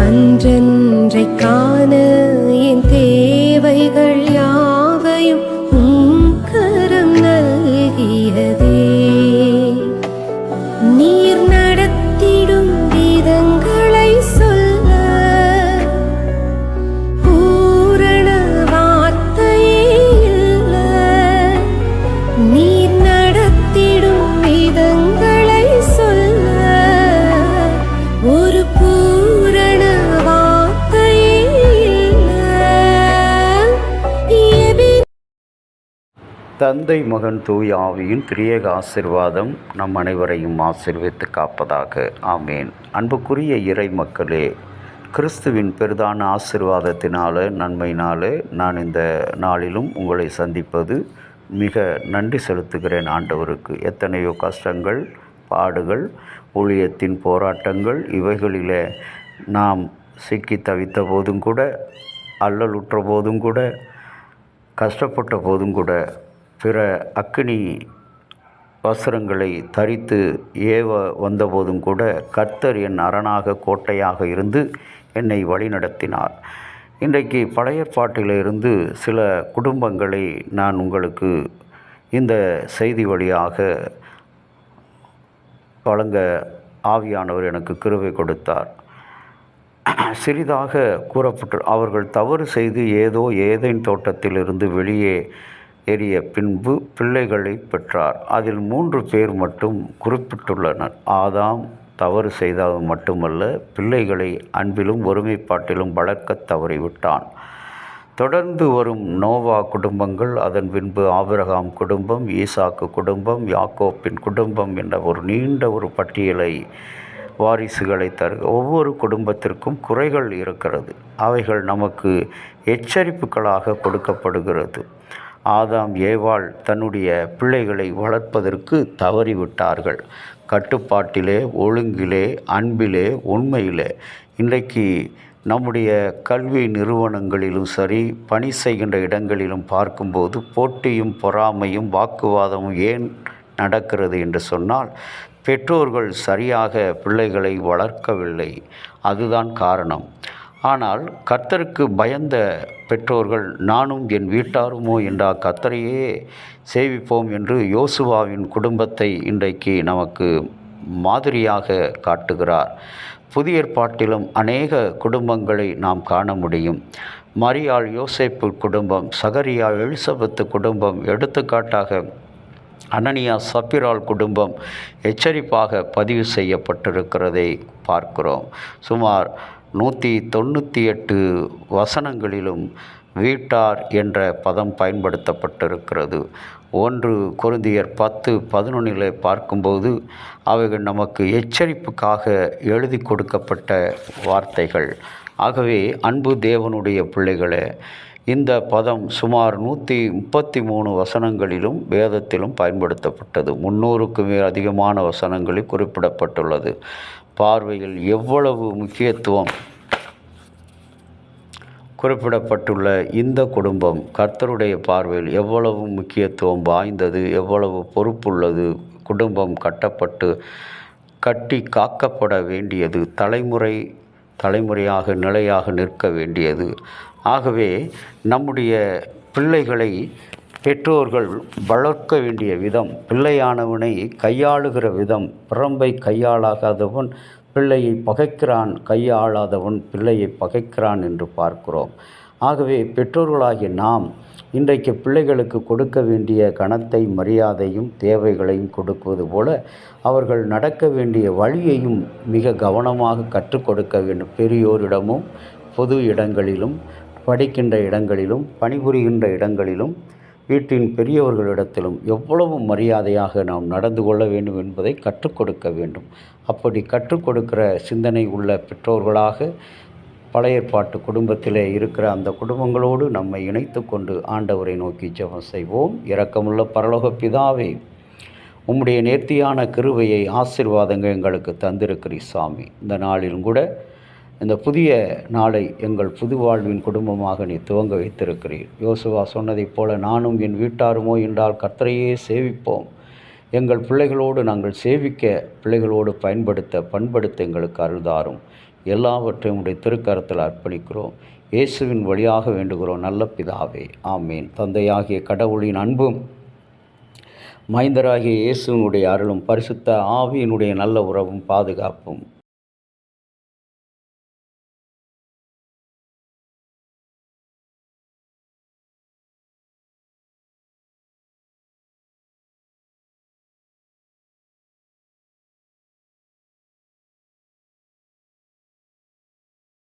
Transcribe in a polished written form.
அன்றன்றைக் காண என் தேவைகள் யாவையும் உம் கரம் நல்கியதே. நீர் நடத்திடும் விதங்களை சொல்ல பூரண வார்த்தையே இல்ல. நீர் நடத்திடும் விதங்களை சொல்ல ஒரு பூரண வார்த்தையே இல்ல. தந்தை மகன் தூய ஆவியின் திரியேக ஆசீர்வாதம் நம் அனைவரையும் ஆசீர்வித்து காப்பதாக. ஆமேன். அன்புக்குரிய இறை மக்களே, கிறிஸ்துவின் பெரிதான ஆசீர்வாதத்தினால நன்மையினாலே நான் இந்த நாளிலும் உங்களை சந்திப்பது மிக நன்றி செலுத்துகிறேன் ஆண்டவருக்கு. எத்தனையோ கஷ்டங்கள், பாடுகள், ஊழியத்தின் போராட்டங்கள், இவைகளிலே நாம் சிக்கி தவித்த போதும் கூட, அல்லலுற்ற போதும் கூட, கஷ்டப்பட்ட போதும் கூட, பிற அக்கினி வஸ்திரங்களை தரித்து ஏவ வந்தபோதும் கூட கர்த்தர் என் அரணாக கோட்டையாக இருந்து என்னை வழிநடத்தினார். இன்றைக்கு பழைய ஏற்பாட்டிலிருந்து சில குடும்பங்களை நான் உங்களுக்கு இந்த செய்தி வழியாக வழங்க ஆவியானவர் எனக்கு கிருபை கொடுத்தார். சிறிதாக கூறப்பட்டு அவர்கள் தவறு செய்து ஏதேன் தோட்டத்திலிருந்து வெளியே ஏறிய பின்பு பிள்ளைகளை பெற்றார். அதில் 3 பேர் மட்டும் குறிப்பிட்டுள்ளனர். ஆதாம் தவறு செய்தது மட்டுமல்ல, பிள்ளைகளை அன்பிலும் ஒருமைப்பாட்டிலும் வளர்க்க தவறிவிட்டான். தொடர்ந்து வரும் நோவா குடும்பங்கள், அதன் பின்பு ஆபிரகாம் குடும்பம், ஈசாக்கு குடும்பம், யாக்கோப்பின் குடும்பம் என்ற ஒரு நீண்ட ஒரு பட்டியலை வாரிசுகளை ஒவ்வொரு குடும்பத்திற்கும் குறைகள் இருக்கிறது. அவைகள் நமக்கு எச்சரிப்புகளாக கொடுக்கப்படுகிறது. ஆதாம் ஏவாள் தன்னுடைய பிள்ளைகளை வளர்ப்பதற்கு தவறிவிட்டார்கள். கட்டுப்பாட்டிலே, ஒழுங்கிலே, அன்பிலே, உண்மையிலே. இன்றைக்கு நம்முடைய கல்வி நிறுவனங்களிலும் சரி, பணி செய்கின்ற இடங்களிலும் பார்க்கும்போது போட்டியும் பொறாமையும் வாக்குவாதமும் ஏன் நடக்கிறது என்று சொன்னால், பெற்றோர்கள் சரியாக பிள்ளைகளை வளர்க்கவில்லை. அதுதான் காரணம். ஆனால் கர்த்தருக்கு பயந்த பெற்றோர்கள் நானும் என் வீட்டாருமோ என்றால் கர்த்தரையே சேவிப்போம் என்று யோசுவாவின் குடும்பத்தை இன்றைக்கு நமக்கு மாதிரியாக காட்டுகிறார். புதிய ஏற்பாட்டிலும் அநேக குடும்பங்களை நாம் காண முடியும். மரியாள் யோசேப்பு குடும்பம், சகரியா எலிசபெத்து குடும்பம், எடுத்துக்காட்டாக அனனியா சப்பிராள் குடும்பம் எச்சரிப்பாக பதிவு செய்யப்பட்டிருக்கிறதை பார்க்கிறோம். சுமார் 198 வசனங்களிலும் வீட்டார் என்ற பதம் பயன்படுத்தப்பட்டிருக்கிறது. 1 கொரிந்தியர் 10:11 பார்க்கும்போது அவைகள் நமக்கு எச்சரிப்புக்காக எழுதி கொடுக்கப்பட்ட வார்த்தைகள். ஆகவே அன்பு தேவனுடைய பிள்ளைகளே, இந்த பதம் சுமார் 133 வசனங்களிலும் வேதத்திலும் பயன்படுத்தப்பட்டது. 300க்கும் மேல் அதிகமான வசனங்களில் குறிப்பிடப்பட்டுள்ளது. பார்வையில் எவ்வளவு முக்கியத்துவம் குறிப்பிடப்பட்டுள்ள இந்த குடும்பம் கர்த்தருடைய பார்வையில் எவ்வளவு முக்கியத்துவம் வாய்ந்தது, எவ்வளவு பொறுப்புள்ளது. குடும்பம் கட்டி காக்கப்பட வேண்டியது, தலைமுறையாக நிலையாக நிற்க வேண்டியது. ஆகவே நம்முடைய பிள்ளைகளை பெற்றோர்கள் வளர்க்க வேண்டிய விதம், பிள்ளையானவனை கையாளுகிற விதம், பிரம்பை கையாளாகாதவன் பிள்ளையை பகைக்கிறான், கையாளாதவன் பிள்ளையை பகைக்கிறான் என்று பார்க்கிறோம். ஆகவே பெற்றோர்களாகிய நாம் இன்றைக்கு பிள்ளைகளுக்கு கொடுக்க வேண்டிய கனத்தை, மரியாதையும் தேவைகளையும் கொடுப்பது போல அவர்கள் நடக்க வேண்டிய வழியையும் மிக கவனமாக கற்றுக் கொடுக்க வேண்டும். பெரியோரிடமும், பொது இடங்களிலும், படிக்கின்ற இடங்களிலும், பணிபுரிகின்ற இடங்களிலும், வீட்டின் பெரியவர்களிடத்திலும் எவ்வளவு மரியாதையாக நாம் நடந்து கொள்ள வேண்டும் என்பதை கற்றுக் கொடுக்க வேண்டும். அப்படி கற்றுக் கொடுக்கிற சிந்தனை உள்ள பெற்றோர்களாக பழைய ஏற்பாட்டு குடும்பத்திலே இருக்கிற அந்த குடும்பங்களோடு நம்மை இணைத்து கொண்டு ஆண்டவரை நோக்கி ஜெபம் செய்வோம். இரக்கமுள்ள பரலோக பிதாவே, உம்முடைய நேர்த்தியான கிருபையை, ஆசீர்வாதங்கள் எங்களுக்கு தந்திருக்கிறீர் சாமி. இந்த நாளிலும் கூட இந்த புதிய நாளை எங்கள் புது வாழ்வின் குடும்பமாக நீ துவங்க வைத்திருக்கிறீர். யோசுவா சொன்னதைப் போல நானும் என் வீட்டாருமோ என்றால் கர்த்தரையே சேவிப்போம். எங்கள் பிள்ளைகளோடு நாங்கள் சேவிக்க, பிள்ளைகளோடு பண்படுத்த எங்களுக்கு அருள்தாரும். எல்லாவற்றையும் உடைய திருக்கரத்தில் அர்ப்பணிக்கிறோம். இயேசுவின் வழியாக வேண்டுகிறோம் நல்ல பிதாவே, ஆமேன். தந்தையாகிய கடவுளின் அன்பும் மைந்தராகிய இயேசுவினுடைய அருளும் பரிசுத்த ஆவியினுடைய நல்ல உறவும் பாதுகாப்பும்